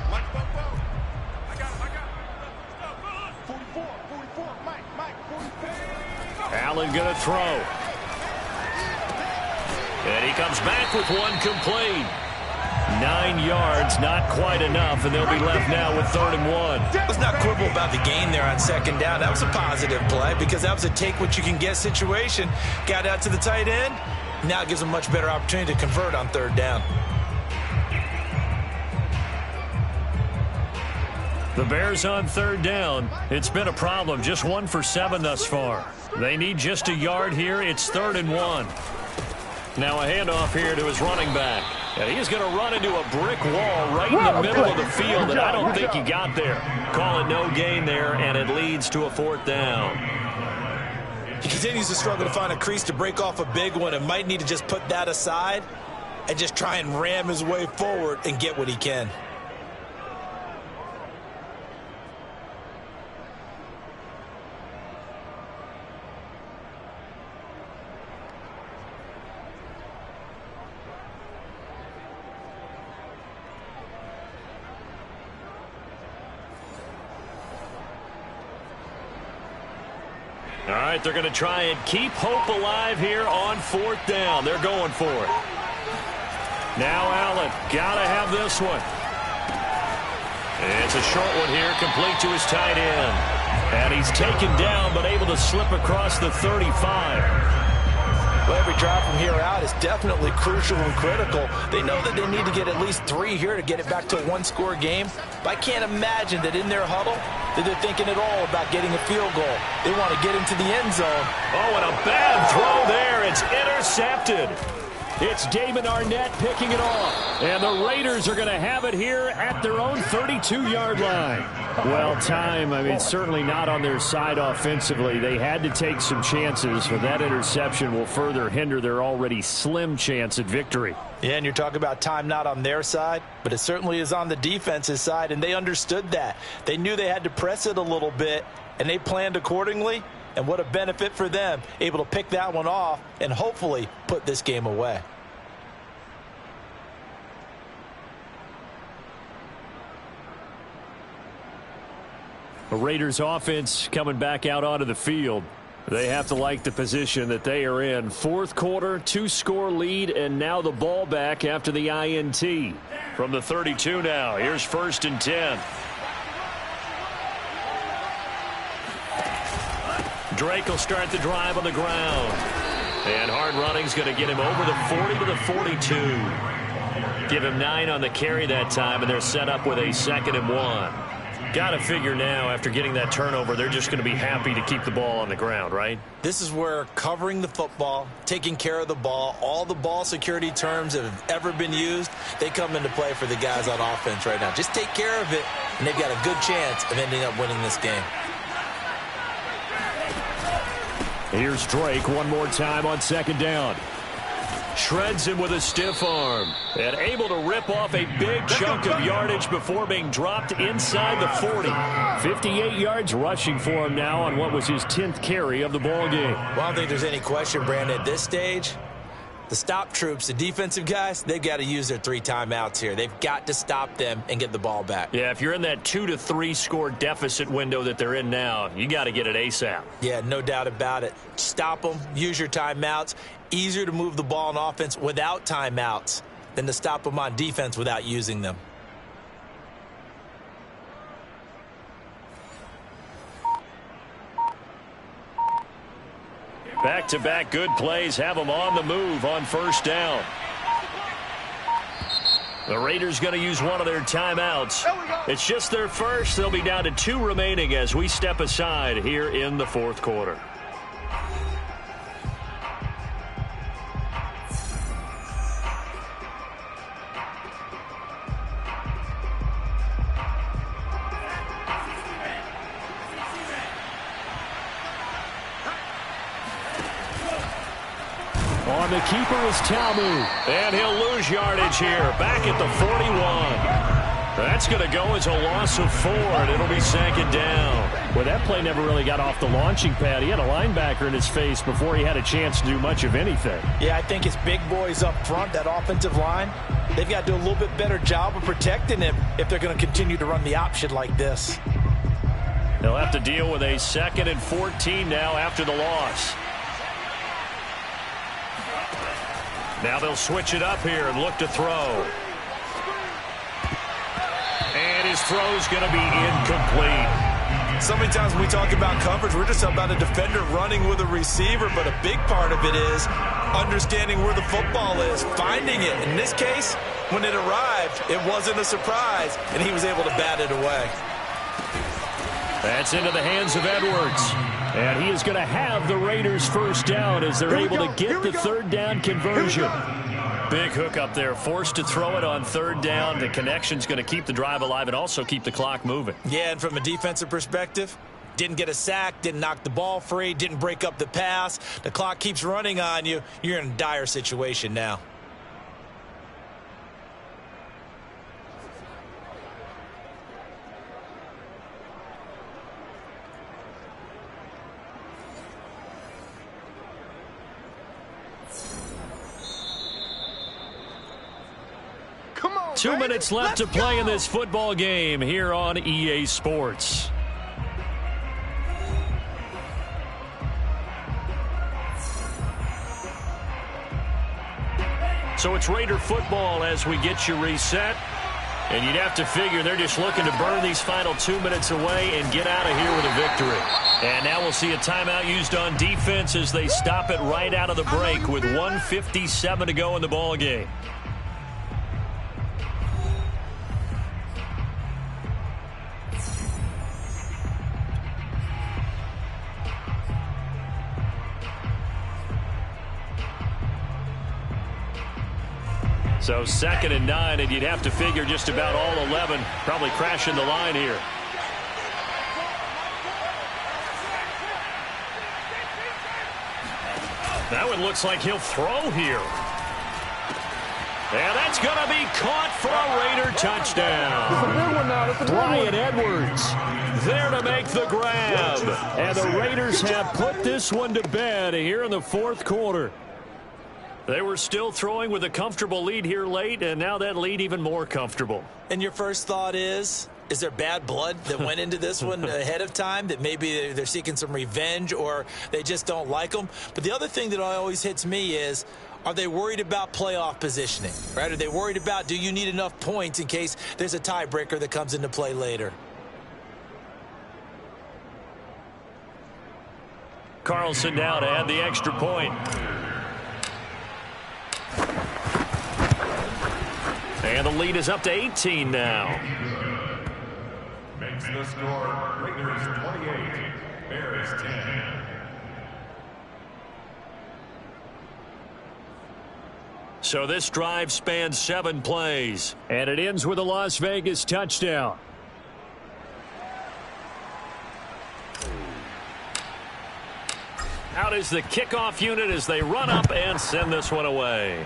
Allen going to throw. And he comes back with one complete. 9 yards, not quite enough, and they'll be left now with 3rd and 1. Let's not quibble about the gain there on 2nd down. That was a positive play because that was a take-what-you-can-get situation. Got out to the tight end. Now it gives them a much better opportunity to convert on 3rd down. The Bears on 3rd down. It's been a problem. Just 1 for 7 thus far. They need just a yard here. It's 3rd and 1. Now a handoff here to his running back. And he's going to run into a brick wall right in the middle of the field, and I don't think he got there. Call it no gain there, and it leads to a 4th down. He continues to struggle to find a crease to break off a big one and might need to just put that aside and just try and ram his way forward and get what he can. All right, they're going to try and keep hope alive here on 4th down. They're going for it. Now Allen, got to have this one. It's a short one here, complete to his tight end. And he's taken down, but able to slip across the 35. Well, every drive from here out is definitely crucial and critical. They know that they need to get at least 3 here to get it back to a 1-score game. But I can't imagine that in their huddle that they're thinking at all about getting a field goal. They want to get into the end zone. Oh, and a bad throw there. It's intercepted. It's Damon Arnett picking it off. And the Raiders are going to have it here at their own 32-yard line. Well, certainly not on their side offensively. They had to take some chances, but that interception will further hinder their already slim chance at victory. Yeah, and you're talking about time not on their side, but it certainly is on the defense's side, and they understood that. They knew they had to press it a little bit, and they planned accordingly. And what a benefit for them, able to pick that one off and hopefully put this game away. The Raiders offense coming back out onto the field. They have to like the position that they are in. 4th quarter, 2-score lead, and now the ball back after the INT. From the 32 now, here's 1st and 10. Drake will start the drive on the ground. And hard running's going to get him over the 40 to the 42. Give him 9 on the carry that time, and they're set up with a 2nd and 1. Got to figure now, after getting that turnover, they're just going to be happy to keep the ball on the ground, right? This is where covering the football, taking care of the ball, all the ball security terms that have ever been used, they come into play for the guys on offense right now. Just take care of it, and they've got a good chance of ending up winning this game. Here's Drake one more time on second down. Shreds him with a stiff arm. And able to rip off a big chunk of yardage before being dropped inside the 40. 58 yards rushing for him now on what was his 10th carry of the ball game. Well, I don't think there's any question, Brandon, at this stage, the stop troops, the defensive guys, they've got to use their 3 timeouts here. They've got to stop them and get the ball back. Yeah, if you're in that 2 to 3 score deficit window that they're in now, you got to get it ASAP. Yeah, no doubt about it. Stop them, use your timeouts. Easier to move the ball on offense without timeouts than to stop them on defense without using them. Back-to-back good plays have them on the move on first down. The Raiders going to use one of their timeouts. It's just their first. They'll be down to 2 remaining as we step aside here in the fourth quarter. On the keeper is Talmu. And he'll lose yardage here. Back at the 41. That's going to go as a loss of 4, and it'll be second down. Well, that play never really got off the launching pad. He had a linebacker in his face before he had a chance to do much of anything. Yeah, I think it's big boys up front, that offensive line. They've got to do a little bit better job of protecting him if they're going to continue to run the option like this. They'll have to deal with a 2nd and 14 now after the loss. Now they'll switch it up here and look to throw. And his throw's going to be incomplete. So many times when we talk about coverage, we're just about a defender running with a receiver, but a big part of it is understanding where the football is, finding it. In this case, when it arrived, it wasn't a surprise, and he was able to bat it away. That's into the hands of Edwards. And he is going to have the Raiders first down as they're able to get the third down conversion. Big hook up there, forced to throw it on third down. The connection's going to keep the drive alive and also keep the clock moving. Yeah, and from a defensive perspective, didn't get a sack, didn't knock the ball free, didn't break up the pass. The clock keeps running on you. You're in a dire situation now. Come on, 2 minutes left to play in this football game here on EA Sports. So it's Raider football as we get you reset. And you'd have to figure they're just looking to burn these final 2 minutes away and get out of here with a victory. And now we'll see a timeout used on defense as they stop it right out of the break with 1:57 to go in the ball game. So 2nd and 9, and you'd have to figure just about all 11 probably crashing the line here. That one looks like he'll throw here. And that's going to be caught for a Raider touchdown. Bryan Edwards there to make the grab. And the Raiders have put this one to bed here in the fourth quarter. They were still throwing with a comfortable lead here late, and now that lead even more comfortable. And your first thought is there bad blood that went into this one ahead of time, that maybe they're seeking some revenge or they just don't like them? But the other thing that always hits me is, are they worried about playoff positioning? Right? Are they worried about, do you need enough points in case there's a tiebreaker that comes into play later? Carlson now to add the extra point. And the lead is up to 18 now. Makes the score Raiders 28, Bears 10. So this drive spans 7 plays, and it ends with a Las Vegas touchdown. Out is the kickoff unit as they run up and send this one away.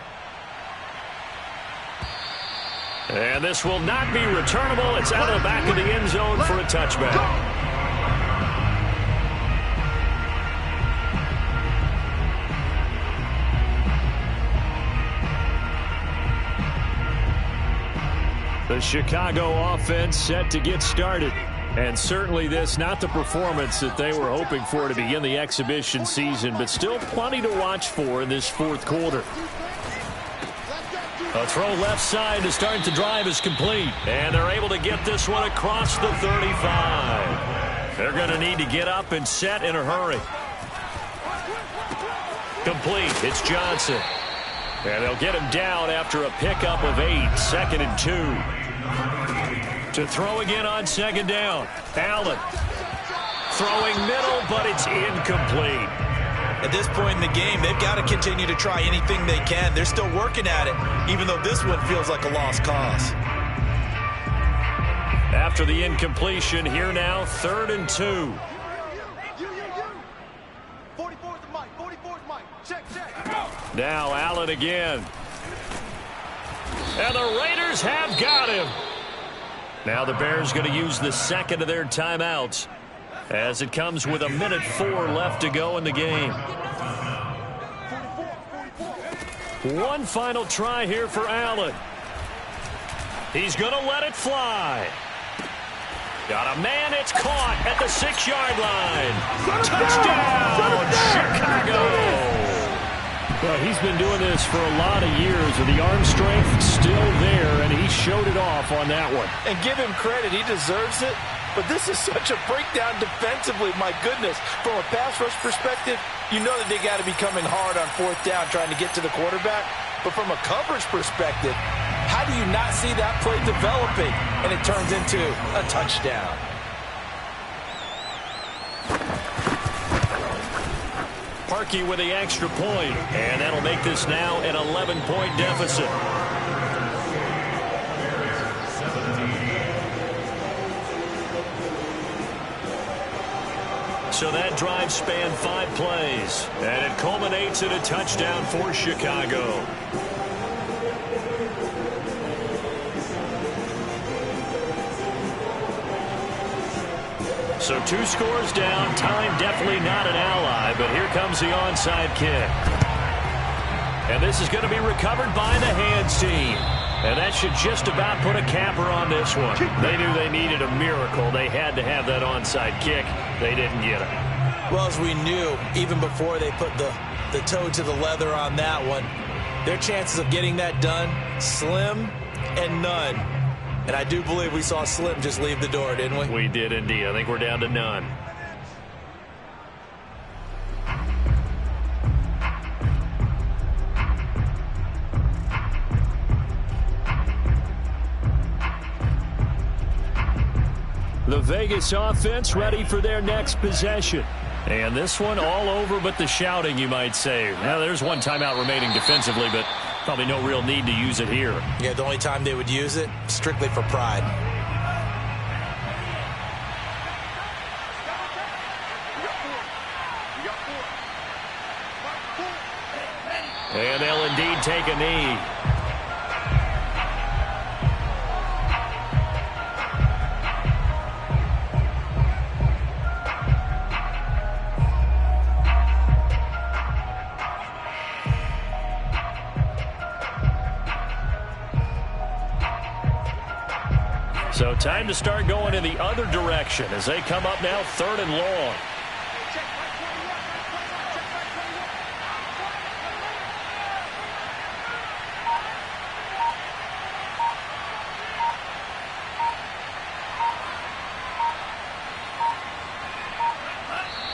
And this will not be returnable. It's out of the back of the end zone for a touchback. The Chicago offense set to get started. And certainly this, not the performance that they were hoping for to begin the exhibition season, but still plenty to watch for in this fourth quarter. A throw left side to start the drive is complete. And they're able to get this one across the 35. They're going to need to get up and set in a hurry. Complete. It's Johnson. And they'll get him down after a pickup of 8, 2nd and 2. To throw again on 2nd down. Allen throwing middle, but it's incomplete. At this point in the game, they've got to continue to try anything they can. They're still working at it, even though this one feels like a lost cause. After the incompletion, here now, 3rd and 2. 44's the mic. 44's mic. Check. Now Allen again. And the Raiders have got him. Now the Bears going to use the second of their timeouts as it comes with 1:04 left to go in the game. One final try here for Allen. He's going to let it fly. Got a man, it's caught at the 6-yard line. Touchdown, Chicago. Well, he's been doing this for a lot of years, and the arm strength still there, and he showed it off on that one. And give him credit, he deserves it. But this is such a breakdown defensively, my goodness. From a pass rush perspective, you know that they got to be coming hard on 4th down trying to get to the quarterback. But from a coverage perspective, how do you not see that play developing? And it turns into a touchdown. Parkey with the extra point, and that'll make this now an 11-point deficit. So that drive spanned 5 plays, and it culminates in a touchdown for Chicago. So 2 scores down, time definitely not an ally, but here comes the onside kick. And this is going to be recovered by the hands team. And that should just about put a capper on this one. They knew they needed a miracle. They had to have that onside kick. They didn't get it. Well, as we knew, even before they put the toe to the leather on that one, their chances of getting that done, slim and none. And I do believe we saw Slim just leave the door, didn't we? We did indeed. I think we're down to none. The Vegas offense ready for their next possession. And this one all over but the shouting, you might say. Now, there's one timeout remaining defensively, but probably no real need to use it here. Yeah, the only time they would use it, strictly for pride. And they'll indeed take a knee. So time to start going in the other direction as they come up now 3rd and long.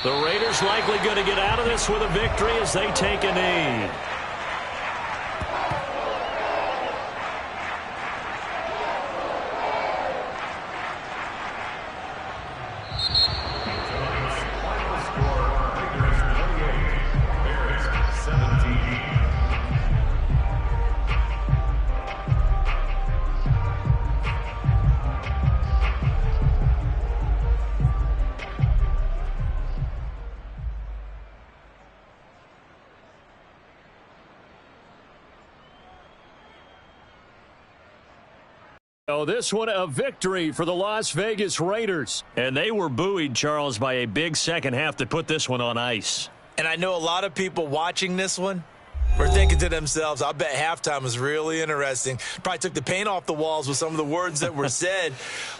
The Raiders likely going to get out of this with a victory as they take a knee. So this one a victory for the Las Vegas Raiders. And they were buoyed, Charles, by a big second half to put this one on ice. And I know a lot of people watching this one were thinking to themselves, I bet halftime was really interesting. Probably took the paint off the walls with some of the words that were said.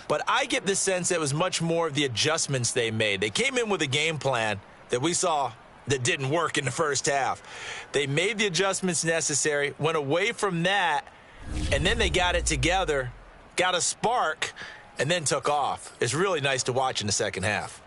But I get the sense that it was much more of the adjustments they made. They came in with a game plan that we saw that didn't work in the first half. They made the adjustments necessary, went away from that, and then they got it together, got a spark, and then took off. It's really nice to watch in the second half.